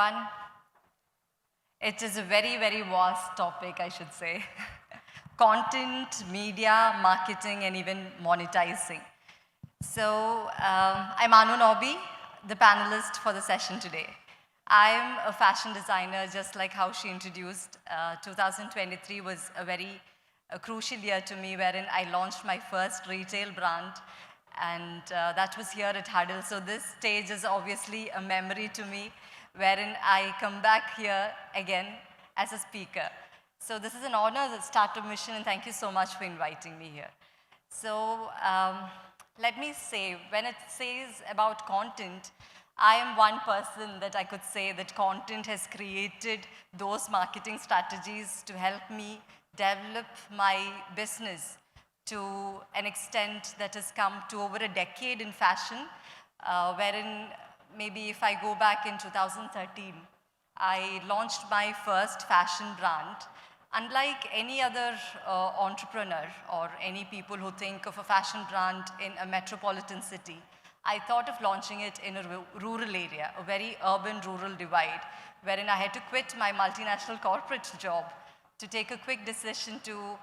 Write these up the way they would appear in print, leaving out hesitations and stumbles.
everyone. It is a very, very vast topic, I should say. Content, media, marketing, and even monetizing. So I'm Aanu Nobby, the panelist for the session today. I'm a fashion designer, just like how she introduced. 2023 was a very crucial year to me, wherein I launched my first retail brand, and that was here at Huddle. So this stage is obviously a memory to me, wherein I come back here again as a speaker. So this is an honor, the startup mission, and thank you so much for inviting me here. So let me say, when it says about content, I am one person that I could say that content has created those marketing strategies to help me develop my business to an extent that has come to over a decade in fashion, wherein maybe if I go back in 2013, I launched my first fashion brand. Unlike any other entrepreneur or any people who think of a fashion brand in a metropolitan city, I thought of launching it in a rural area, a very urban-rural divide, wherein I had to quit my multinational corporate job to take a quick decision to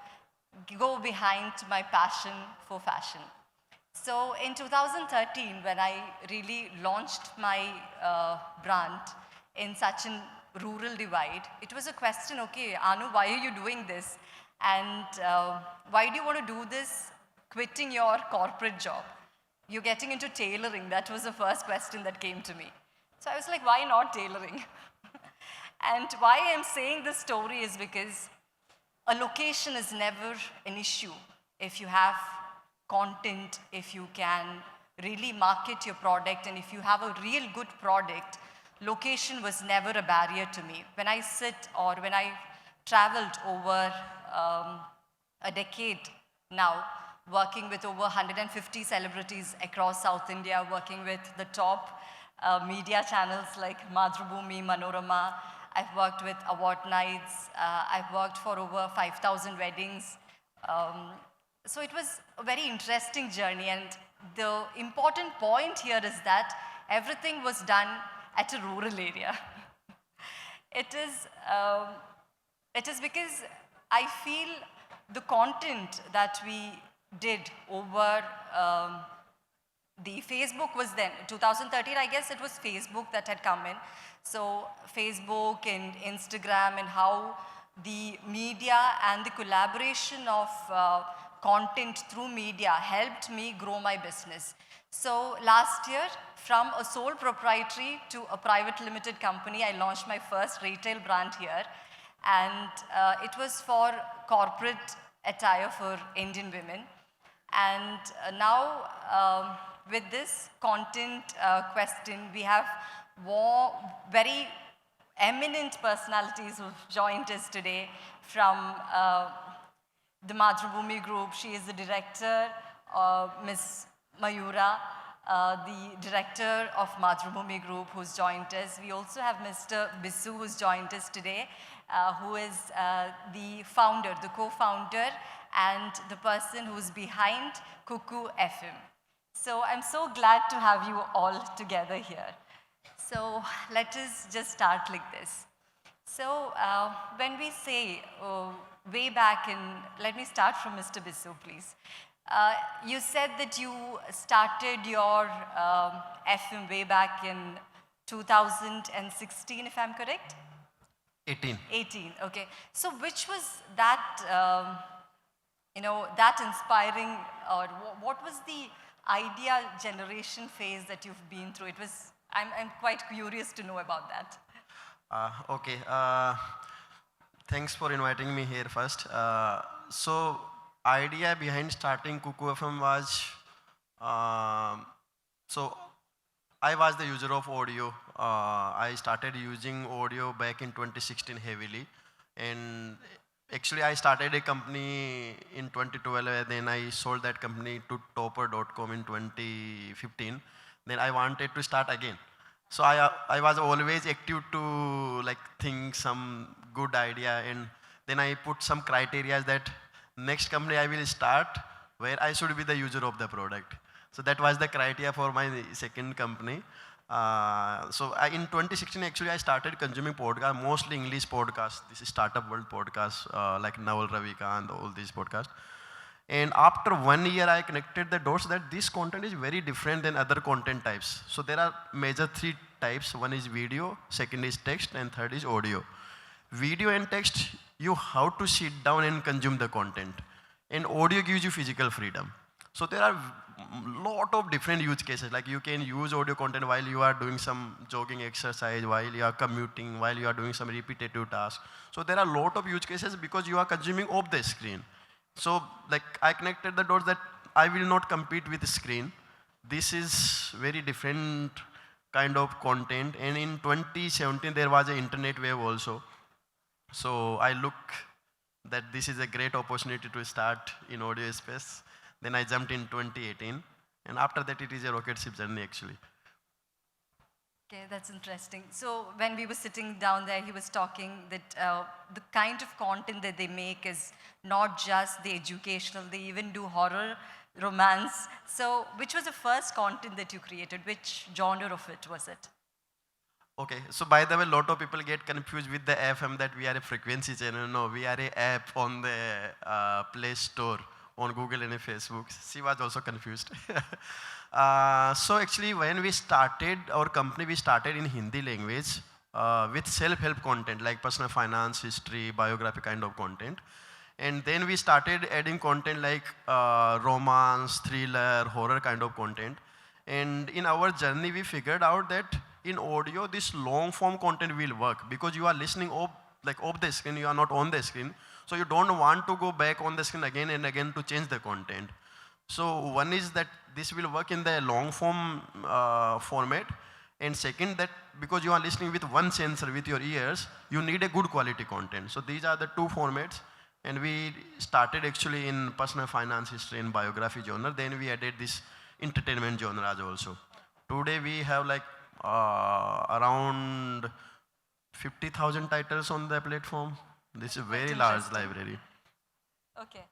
go behind my passion for fashion. So in 2013, when I really launched my brand in such a rural divide, it was a question, okay, Aanu, why are you doing this? And why do you want to do this quitting your corporate job? You're getting into tailoring. That was the first question that came to me. So I was like, why not tailoring? And why I'm saying this story is because a location is never an issue if you have content, if you can really market your product, and if you have a real good product. Location was never a barrier to me. When I sit or when I traveled over a decade now, working with over 150 celebrities across South India, working with the top media channels like Mathrubhumi, Manorama. I've worked with award nights. I've worked for over 5,000 weddings. So it was a very interesting journey, and the important point here is that everything was done at a rural area. It is because I feel the content that we did over the Facebook was then, 2013, I guess it was Facebook that had come in. So Facebook and Instagram and how the media and the collaboration of content through media helped me grow my business. So last year, from a sole proprietary to a private limited company, I launched my first retail brand here. And it was for corporate attire for Indian women. And now, with this content question, we have very eminent personalities who've joined us today from the Mathrubhumi group. She is the director, Ms. Mayura, the director of Mathrubhumi group, who's joined us. We also have Mr. Bisu, who's joined us today, who is the founder, the co-founder, and the person who's behind KuKuFM. So I'm so glad to have you all together here. So let us just start like this. So when we say way back in, let me start from Mr. Bisu, please. You said that you started your FM way back in 2016, if I'm correct? 18. 18, okay. So which was that, that inspiring, or what was the idea generation phase that you've been through? I'm quite curious to know about that. Okay. Thanks for inviting me here first. So idea behind starting KuKuFM was, so I was the user of audio. I started using audio back in 2016 heavily. And actually I started a company in 2012, and then I sold that company to topper.com in 2015. Then I wanted to start again. So I was always active to think some good idea, and then I put some criteria that next company I will start where I should be the user of the product. So that was the criteria for my second company. In 2016, actually, I started consuming podcasts, mostly English podcasts. This is Startup World podcasts, like Naval Ravikant, all these podcasts. And after 1 year, I connected the dots that this content is very different than other content types. So there are major three types. One is video, second is text, and third is audio. Video and text, you have to sit down and consume the content. And audio gives you physical freedom. So there are lot of different use cases. Like you can use audio content while you are doing some jogging exercise, while you are commuting, while you are doing some repetitive tasks. So there are a lot of use cases because you are consuming off the screen. So like I connected the dots that I will not compete with the screen. This is very different kind of content. And in 2017, there was an internet wave also. So I look that this is a great opportunity to start in audio space. Then I jumped in 2018. And after that, it is a rocket ship journey actually. Okay, that's interesting. So when we were sitting down there, he was talking that the kind of content that they make is not just the educational, they even do horror, romance. So which was the first content that you created? Which genre of it was it? Okay, so by the way, a lot of people get confused with the FM that we are a frequency channel. No, we are a app on the Play Store, on Google and Facebook. She was also confused. So actually, when we started our company, we started in Hindi language with self-help content like personal finance, history, biography kind of content. And then we started adding content like romance, thriller, horror kind of content. And in our journey, we figured out that in audio, this long form content will work because you are listening off the screen, you are not on the screen. So you don't want to go back on the screen again and again to change the content. So one is that this will work in the long form format. And second, that because you are listening with one sensor with your ears, you need a good quality content. So these are the two formats. And we started actually in personal finance, history and biography genre. Then we added this entertainment genres also. Today we have like around 50,000 titles on the platform. This is a very large library. Okay.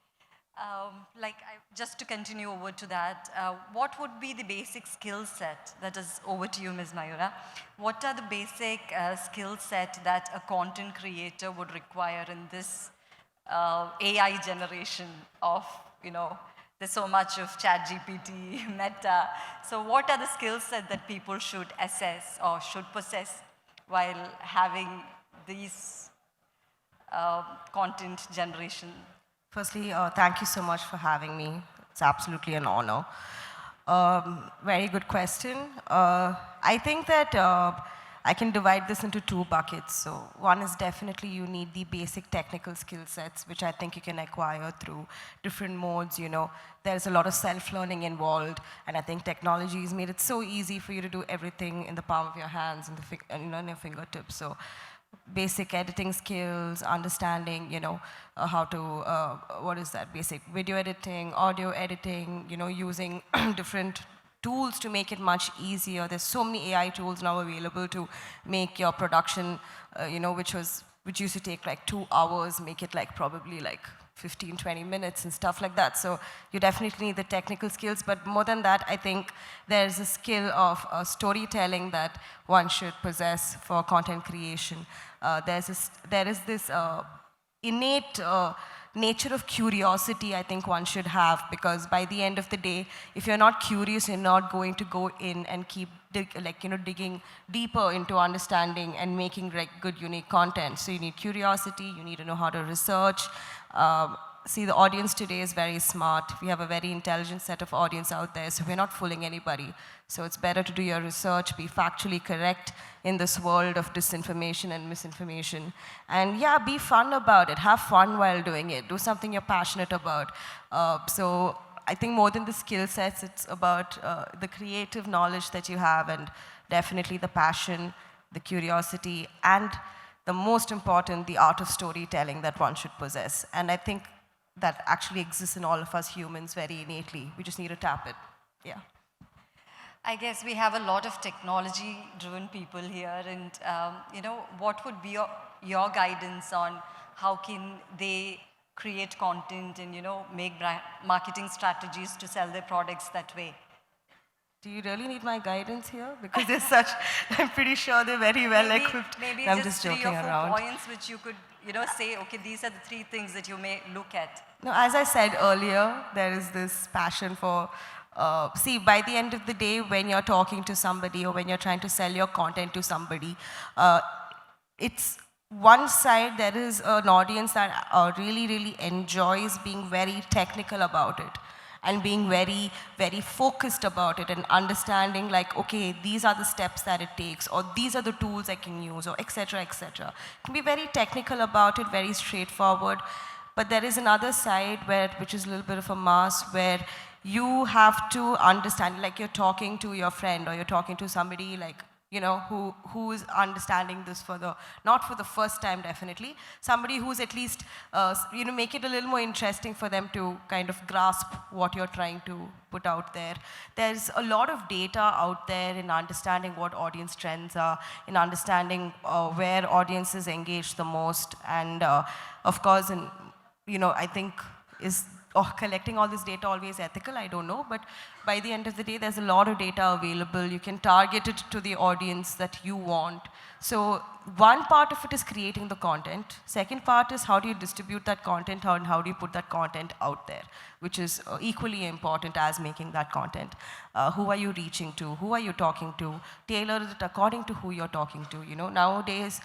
Just to continue over to that, what would be the basic skill set? That is over to you, Ms. Mayura. What are the basic skill set that a content creator would require in this AI generation of, there's so much of ChatGPT, Meta. So what are the skill set that people should assess or should possess while having these content generation? Firstly, thank you so much for having me. It's absolutely an honor. Very good question. I think that I can divide this into two buckets. So one is definitely you need the basic technical skill sets, which I think you can acquire through different modes. There's a lot of self-learning involved, and I think technology has made it so easy for you to do everything in the palm of your hands and in your fingertips. So basic editing skills, understanding, how to, basic video editing, audio editing, using different tools to make it much easier. There's so many AI tools now available to make your production, which used to take like 2 hours, make it like probably like 15, 20 minutes and stuff like that. So you definitely need the technical skills, but more than that, I think there's a skill of storytelling that one should possess for content creation. There is this innate nature of curiosity I think one should have, because by the end of the day, if you're not curious, you're not going to go in and keep digging deeper into understanding and making good, unique content. So you need curiosity, you need to know how to research. See, the audience today is very smart. We have a very intelligent set of audience out there, so we're not fooling anybody. So it's better to do your research, be factually correct in this world of disinformation and misinformation. And yeah, be fun about it. Have fun while doing it. Do something you're passionate about. So I think more than the skill sets, it's about the creative knowledge that you have, and definitely the passion, the curiosity, and the most important, the art of storytelling that one should possess. And I think that actually exists in all of us humans very innately. We just need to tap it. Yeah. I guess we have a lot of technology-driven people here, and what would be your guidance on how can they create content and make marketing strategies to sell their products that way? Do you really need my guidance here? Because they're such, I'm pretty sure they're very well equipped. Maybe I'm just joking 3 or 4 around. points which you could, say, okay, these are the 3 things that you may look at. No, as I said earlier, there is this passion for, see, by the end of the day, when you're talking to somebody or when you're trying to sell your content to somebody, it's one side, there is an audience that really, really enjoys being very technical about it and being very, very focused about it and understanding like, okay, these are the steps that it takes, or these are the tools I can use, or et cetera, et cetera. Can be very technical about it, very straightforward. But there is another side which is a little bit of a mass, where you have to understand, like you're talking to your friend or you're talking to somebody like, who is understanding this not for the first time definitely, somebody who's at least, make it a little more interesting for them to kind of grasp what you're trying to put out there. There's a lot of data out there in understanding what audience trends are, in understanding where audiences engage the most, and of course, I think collecting all this data always ethical? I don't know, but by the end of the day, there's a lot of data available. You can target it to the audience that you want. So one part of it is creating the content. Second part is how do you distribute that content, and how do you put that content out there, which is equally important as making that content. Who are you reaching to? Who are you talking to? Tailor it according to who you're talking to. Nowadays,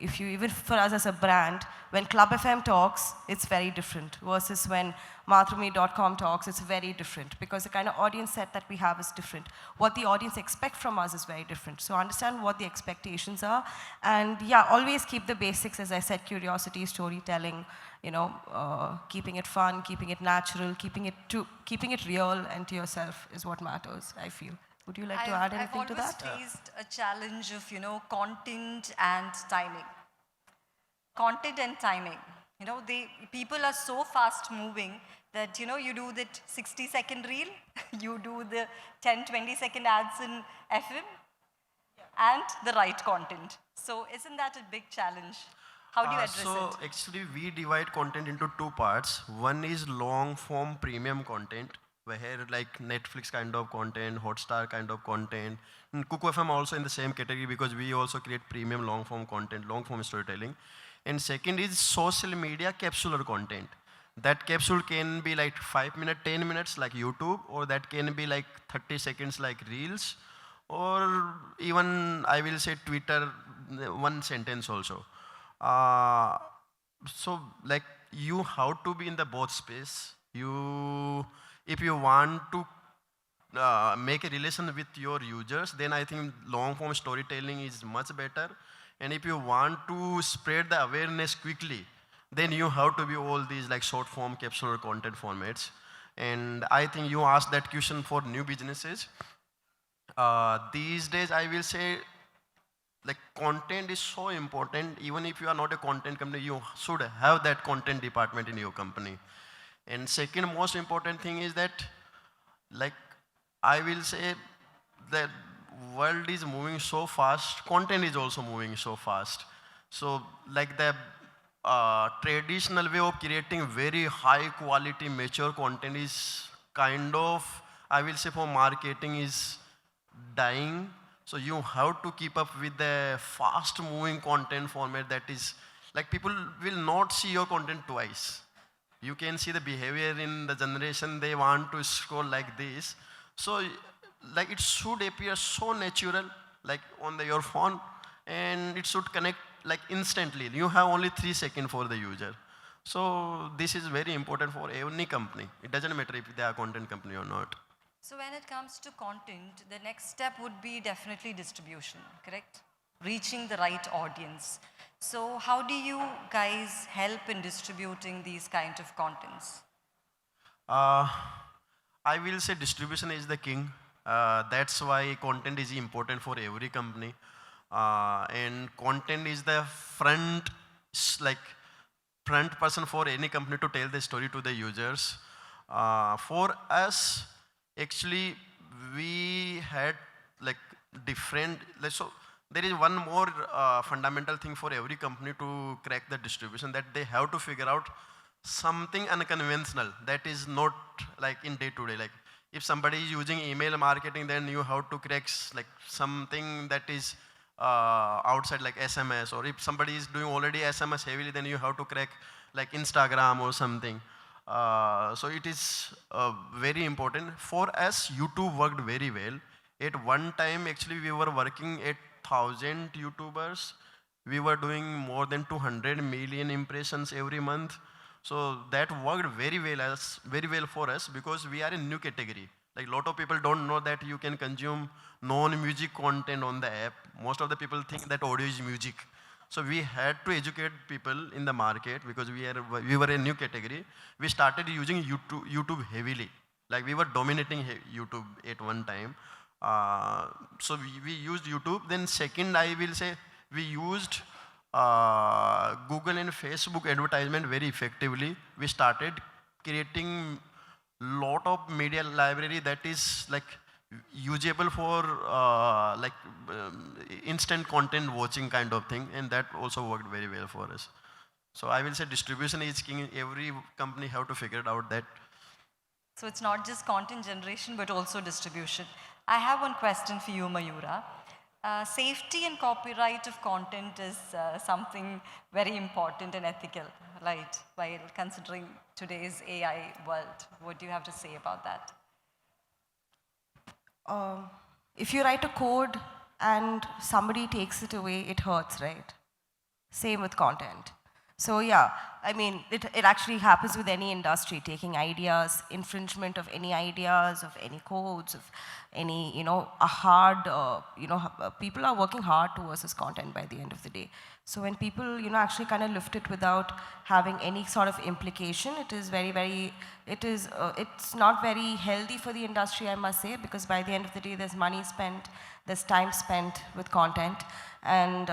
even for us as a brand, when Club FM talks, it's very different versus when Mathrubhumi.com talks, it's very different because the kind of audience set that we have is different. What the audience expects from us is very different. So understand what the expectations are, and yeah, always keep the basics, as I said, curiosity, storytelling, keeping it fun, keeping it natural, keeping it real and to yourself is what matters, I feel. Would you like to add anything to that? I've always faced a challenge of, content and timing. Content and timing. People are so fast moving that, you do the 60-second reel, you do the 10, 20-second ads in FM, and the right content. So isn't that a big challenge? How do you address it? Actually, we divide content into 2 parts. One is long form premium content, where like Netflix kind of content, Hotstar kind of content. And KuKuFM also in the same category because we also create premium long form content, long form storytelling. And second is social media capsular content. That capsule can be like 5 minutes, 10 minutes like YouTube, or that can be like 30 seconds like Reels, or even I will say Twitter, 1 sentence also. So like you have to be in the both space. If you want to make a relation with your users, then I think long form storytelling is much better. And if you want to spread the awareness quickly, then you have to be all these like short form capsular content formats. And I think you asked that question for new businesses. These days, I will say, like content is so important. Even if you are not a content company, you should have that content department in your company. And second most important thing is that, like, I will say that world is moving so fast, content is also moving so fast. So like the traditional way of creating very high quality mature content is kind of, I will say for marketing is dying. So you have to keep up with the fast moving content format that is, like people will not see your content twice. You can see the behavior in the generation, they want to scroll like this. So like it should appear so natural, like on your phone, and it should connect like instantly. You have only 3 seconds for the user. So this is very important for any company. It doesn't matter if they are a content company or not. So when it comes to content, the next step would be definitely distribution, correct? Reaching the right audience. So how do you guys help in distributing these kind of contents? I will say distribution is the king. That's why content is important for every company. And content is the front person for any company to tell the story to the users. For us, actually, we had like different, so there is one more fundamental thing for every company to crack the distribution, that they have to figure out something unconventional that is not like in day to day. Like If somebody is using email marketing, then you have to crack like something that is outside like SMS, or if somebody is doing already SMS heavily, then you have to crack like Instagram or something. So it is very important. For us, YouTube worked very well. At one time, actually, we were working at 1,000 YouTubers. We were doing more than 200 million impressions every month. So that worked very well for us, because we are in new category. Like, lot of people don't know that you can consume non-music content on the app. Most of the people think that audio is music. So we had to educate people in the market, because we were a new category. We started using YouTube heavily. Like, we were dominating YouTube at one time. So we used YouTube. Then second, I will say, we used Google and Facebook advertisement very effectively. We started creating lot of media library that is like usable for instant content watching kind of thing, and that also worked very well for us. So I will say distribution is king. Every company have to figure it out that. So it's not just content generation, but also distribution. I have one question for you, Mayura. Safety and copyright of content is something very important and ethical, right? While considering today's AI world, what do you have to say about that? If you write a code and somebody takes it away, it hurts, right? Same with content. So yeah, I mean, it actually happens with any industry, taking ideas, infringement of any ideas, of any codes, of any, people are working hard towards this content by the end of the day. So when people, actually kind of lift it without having any sort of implication, it is it's not very healthy for the industry, I must say, because by the end of the day, there's money spent, there's time spent with content, and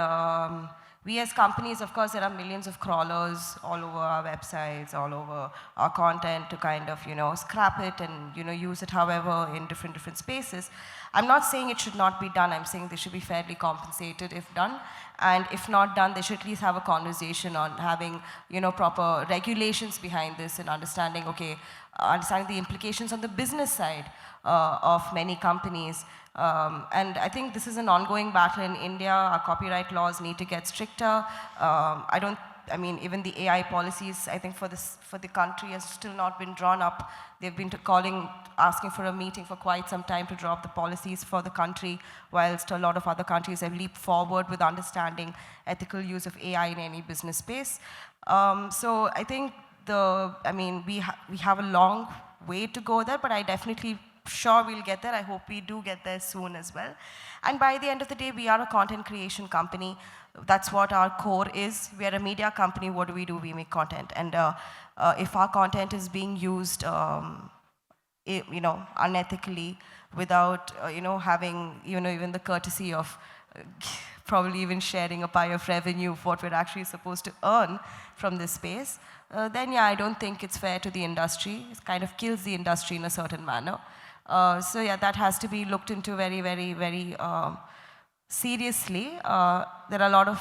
we as companies, of course, there are millions of crawlers all over our websites, all over our content to kind of, scrap it and, use it however in different spaces. I'm not saying it should not be done. I'm saying they should be fairly compensated if done. And if not done, they should at least have a conversation on having, proper regulations behind this and understanding, understanding the implications on the business side of many companies. And I think this is an ongoing battle in India. Our copyright laws need to get stricter. Even the AI policies, I think for the country has still not been drawn up. They've been asking for a meeting for quite some time to draw up the policies for the country, whilst a lot of other countries have leaped forward with understanding ethical use of AI in any business space. So I think we have a long way to go there, but I definitely sure we'll get there. I hope we do get there soon as well. And by the end of the day, we are a content creation company. That's what our core is. We are a media company. What do? We make content. And if our content is being used, unethically, without, having, even the courtesy of probably even sharing a pie of revenue of what we're actually supposed to earn from this space, then yeah, I don't think it's fair to the industry. It kind of kills the industry in a certain manner. So yeah, that has to be looked into very, very, very seriously. There are a lot of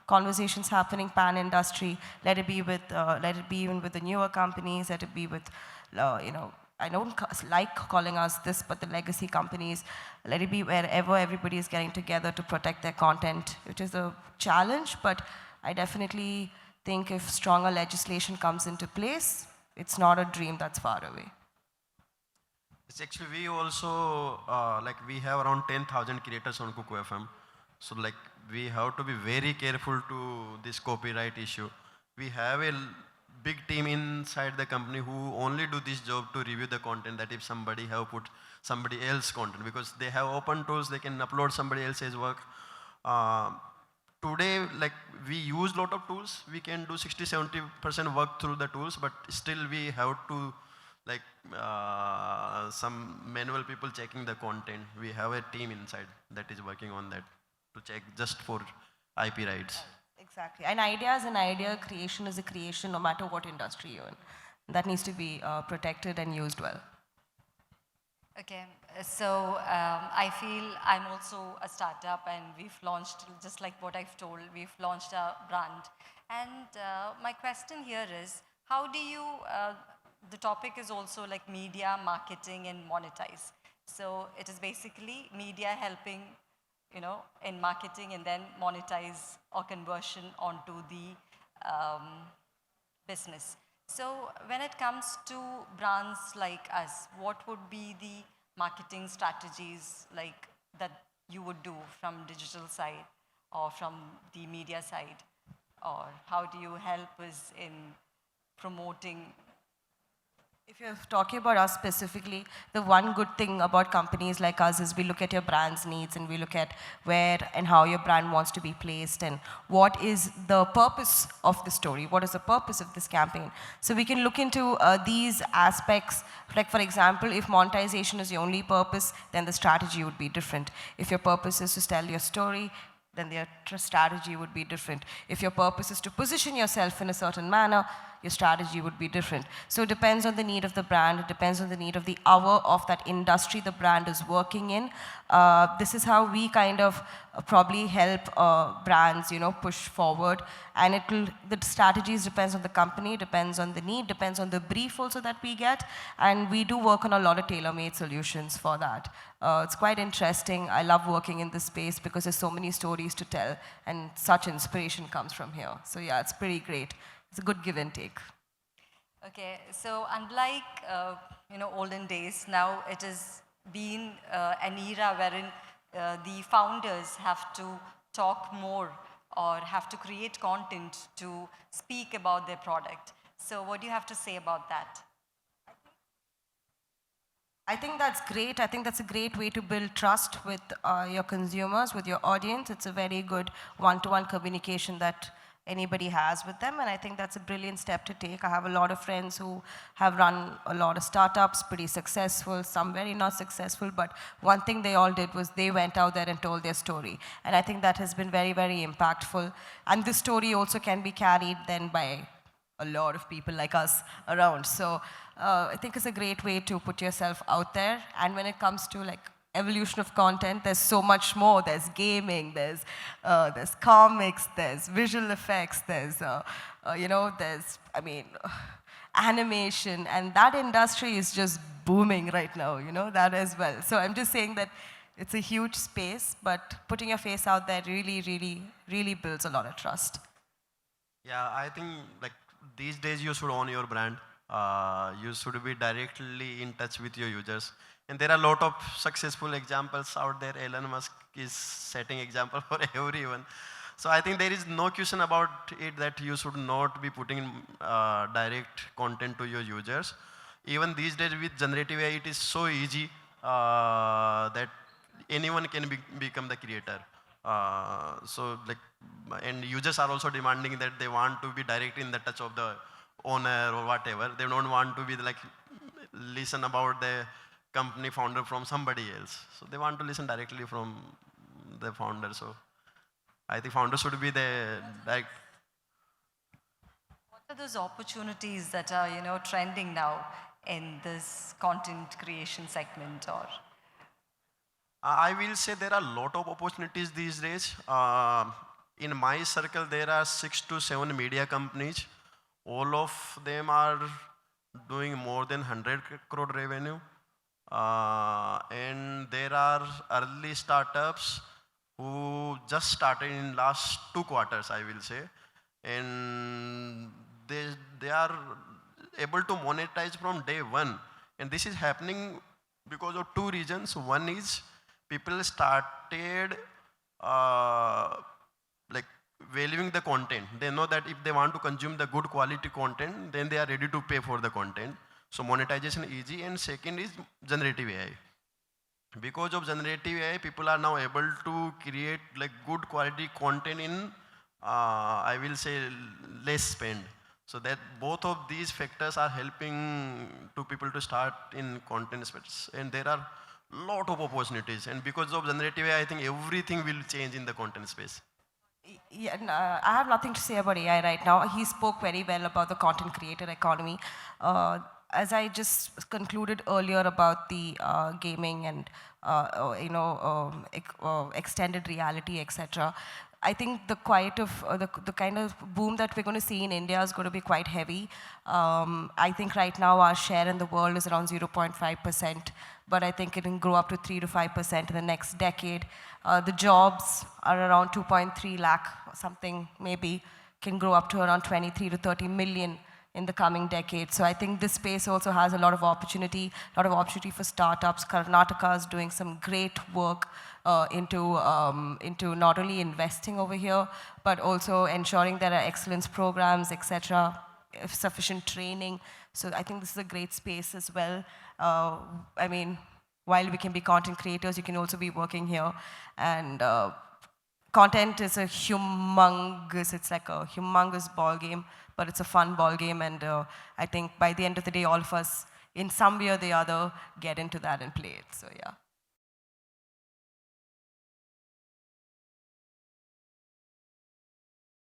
conversations happening pan-industry. Let it be even with the newer companies. Let it be with, I don't like calling us this, but the legacy companies. Let it be wherever everybody is getting together to protect their content, which is a challenge, but I definitely think if stronger legislation comes into place, it's not a dream that's far away. It's actually, we also, we have around 10,000 creators on KuKuFM. So we have to be very careful to this copyright issue. We have a big team inside the company who only do this job to review the content, that if somebody have put somebody else's content, because they have open tools, they can upload somebody else's work. Today, we use lot of tools. We can do 60–70% work through the tools, but still we have to some manual people checking the content. We have a team inside that is working on that to check just for IP rights. Exactly. An idea is an idea, creation is a creation, no matter what industry you're in. That needs to be protected and used well. Okay, so I feel I'm also a startup, and we've launched, just like what I've told, we've launched a brand. And my question here is, how do you the topic is also like media, marketing, and monetize. So it is basically media helping, in marketing and then monetize or conversion onto the business. So when it comes to brands like us, what would be the marketing strategies like that you would do from digital side or from the media side? Or how do you help us in promoting? If you're talking about us specifically, the one good thing about companies like us is we look at your brand's needs and we look at where and how your brand wants to be placed and what is the purpose of the story, what is the purpose of this campaign. So we can look into these aspects. Like for example, if monetization is your only purpose, then the strategy would be different. If your purpose is to tell your story, then their strategy would be different. If your purpose is to position yourself in a certain manner, your strategy would be different. So it depends on the need of the brand, it depends on the need of the hour of that industry the brand is working in. This is how we kind of probably help brands, push forward. And the strategies depends on the company, depends on the need, depends on the brief also that we get. And we do work on a lot of tailor-made solutions for that. It's quite interesting. I love working in this space because there's so many stories to tell and such inspiration comes from here. So yeah, it's pretty great. It's a good give and take. Okay, so unlike olden days, now it has been an era wherein the founders have to talk more or have to create content to speak about their product. So what do you have to say about that? I think that's great. I think that's a great way to build trust with your consumers, with your audience. It's a very good one-to-one communication that anybody has with them, and I think that's a brilliant step to take. I have a lot of friends who have run a lot of startups, pretty successful, some very not successful, but one thing they all did was they went out there and told their story. And I think that has been very, very impactful. And this story also can be carried then by a lot of people like us around. So I think it's a great way to put yourself out there. And when it comes to like evolution of content, there's so much more. There's gaming, there's comics, there's visual effects, there's animation, and that industry is just booming right now, that as well. So I'm just saying that it's a huge space, but putting your face out there really, really, really builds a lot of trust. Yeah, I think like these days you should own your brand. You should be directly in touch with your users. And there are a lot of successful examples out there. Elon Musk is setting example for everyone. So I think there is no question about it that you should not be putting direct content to your users. Even these days with generative AI, it is so easy that anyone can become the creator. And users are also demanding that they want to be direct in the touch of the owner or whatever. They don't want to be like listen about the company founder from somebody else. So they want to listen directly from the founder. So I think founders should be the direct. What are those opportunities that are, trending now in this content creation segment? Or I will say there are a lot of opportunities these days. In my circle, there are 6 to 7 media companies. All of them are doing more than 100 crore revenue. And there are early startups who just started in last 2 quarters, I will say. And they are able to monetize from day one. And this is happening because of 2 reasons. One is people started valuing the content. They know that if they want to consume the good quality content, then they are ready to pay for the content. So monetization is easy. And second is generative AI. Because of generative AI, people are now able to create like good quality content in, I will say, less spend. So that both of these factors are helping to people to start in content space. And there are lot of opportunities. And because of generative AI, I think everything will change in the content space. Yeah, no, I have nothing to say about AI right now. He spoke very well about the content creator economy. As I just concluded earlier about the gaming and extended reality, etc. I think the kind of boom that we're going to see in India is going to be quite heavy. I think right now our share in the world is around 0.5%, but I think it can grow up to 3 to 5% in the next decade. The jobs are around 2.3 lakh or something, maybe can grow up to around 23 to 30 million in the coming decade. So I think this space also has a lot of opportunity for startups. Karnataka is doing some great work into not only investing over here, but also ensuring there are excellence programs, etc., sufficient training. So I think this is a great space as well. I mean, while we can be content creators, you can also be working here. And content is it's like a humongous ball game, but it's a fun ball game. And I think by the end of the day, all of us, in some way or the other, get into that and play it. So yeah.